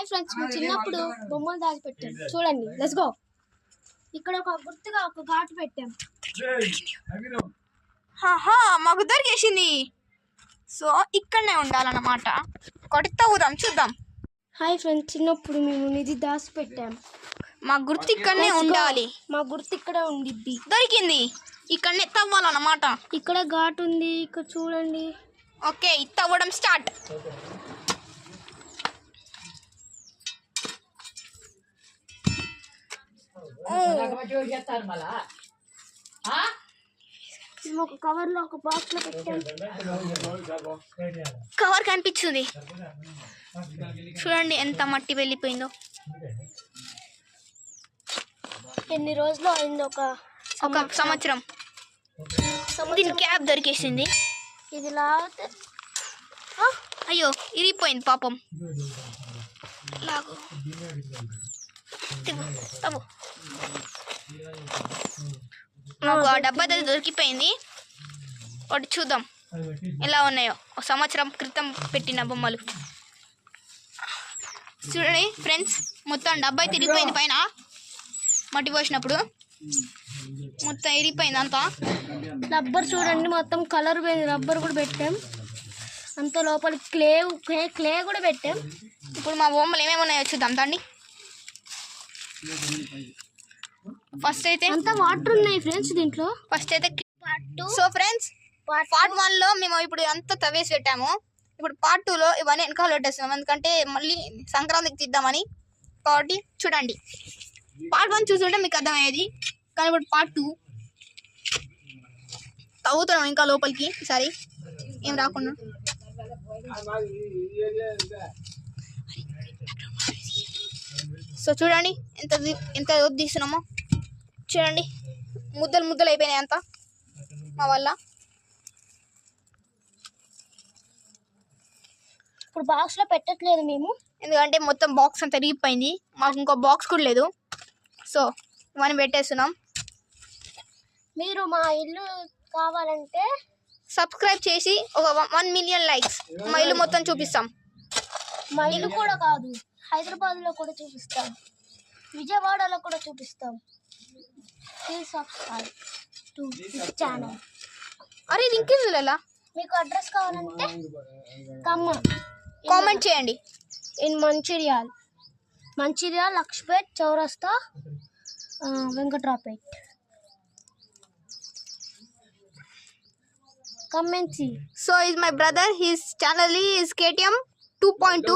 Friends చిన్నప్పుడు బొమ్మలు దాచి పెట్టాం చూడండి. Let's go. ఇక్కడ ఒక గుర్తుగా ఒక ఘాటు పెట్టాం. మాకు దొరికేసింది. సో ఇక్కడనే ఉండాలన్నమాట. కొట్టి తవ్వుదాం, చూద్దాం. హాయ్ ఫ్రెండ్స్, చిన్నప్పుడు మేము ఇది దాచి పెట్టాం. మా గుర్తు ఇక్కడనే ఉండాలి. మా గుర్తు ఇక్కడే ఉండిద్ది. దొరికింది. ఇక్కడనే తవ్వాలన్నమాట. ఇక్కడ ఘాటు ఉంది, ఇక్కడ చూడండి. ఓకే, తవ్వడం స్టార్ట్. ఒక కవర్ లో ఒక బాక్స్ లో పెట్టాం. కవర్ కనిపించింది చూడండి, ఎంత మట్టి వెళ్ళిపోయిందో. ఎన్ని రోజులు అయింది? ఒక సంవత్సరం. దీని క్యాప్ దొరికేసింది. ఇది లాగితే అయ్యో ఇరిగిపోయింది పాపం. లాగు మాకు ఆ డబ్బా దొరికిపోయింది. ఒకటి చూద్దాం ఎలా ఉన్నాయో. ఒక సంవత్సరం క్రితం పెట్టిన బొమ్మలు చూడండి ఫ్రెండ్స్. మొత్తం డబ్బా తిరిగిపోయింది. పైన మట్టి పోసినప్పుడు మొత్తం ఇరిగిపోయింది అంతా. రబ్బర్ చూడండి, మొత్తం కలర్ పోయింది. రబ్బర్ కూడా పెట్టాం. అంత లోపల క్లే కూడా పెట్టాం. ఇప్పుడు మా బొమ్మలు ఏమేమి ఉన్నాయో చూద్దాం తండి. ఫస్ట్ అయితే అంతా వాటర్ ఉన్నాయి ఫ్రెండ్స్ దీంట్లో. ఫస్ట్ అయితే సో ఫ్రెండ్స్, పార్ట్ 1 లో మేము ఇప్పుడు అంతా తవ్వేసి పెట్టాము. ఇప్పుడు పార్ట్ 2 లో ఇవన్నీ వెనకాల పెట్టేస్తున్నాం, ఎందుకంటే మళ్ళీ సంక్రాంతికి తీద్దామని. కాబట్టి చూడండి, పార్ట్ 1 చూస్తుంటే మీకు అర్థమయ్యేది. కానీ ఇప్పుడు పార్ట్ 2 తవ్వుతున్నాం ఇంకా లోపలికి. ఈసారి ఏం రాకుండా. సో చూడండి ఎంత తీస్తున్నామో చూడండి. ముద్దలు అయిపోయినాయి అంతా మా వల్ల. ఇప్పుడు బాక్స్ లో పెట్టట్లేదు మేము, ఎందుకంటే మొత్తం బాక్స్ అంతా తిరిగిపోయింది. మాకు ఇంకో బాక్స్ కూడా లేదు. సో ఇవన్నీ పెట్టేస్తున్నాం. మీరు మా ఇల్లు కావాలంటే సబ్స్క్రైబ్ చేసి ఒక 1 మిలియన్ లైక్స్ మా ఇల్లు మొత్తం చూపిస్తాం. మా ఇల్లు కూడా కాదు, హైదరాబాద్లో కూడా చూపిస్తాం, విజయవాడలో కూడా చూపిస్తాం. Please subscribe to this channel. అరే ఇది ఇంకేంది ఎలా? మీకు అడ్రస్ కావాలంటే కామెంట్ చేయండి. ఇన్ మంచిర్యాల్ లక్ష్మీపేట్ చౌరస్తా Venkatraopet. Come and see. So is my brother. His channel is KTM 2.2.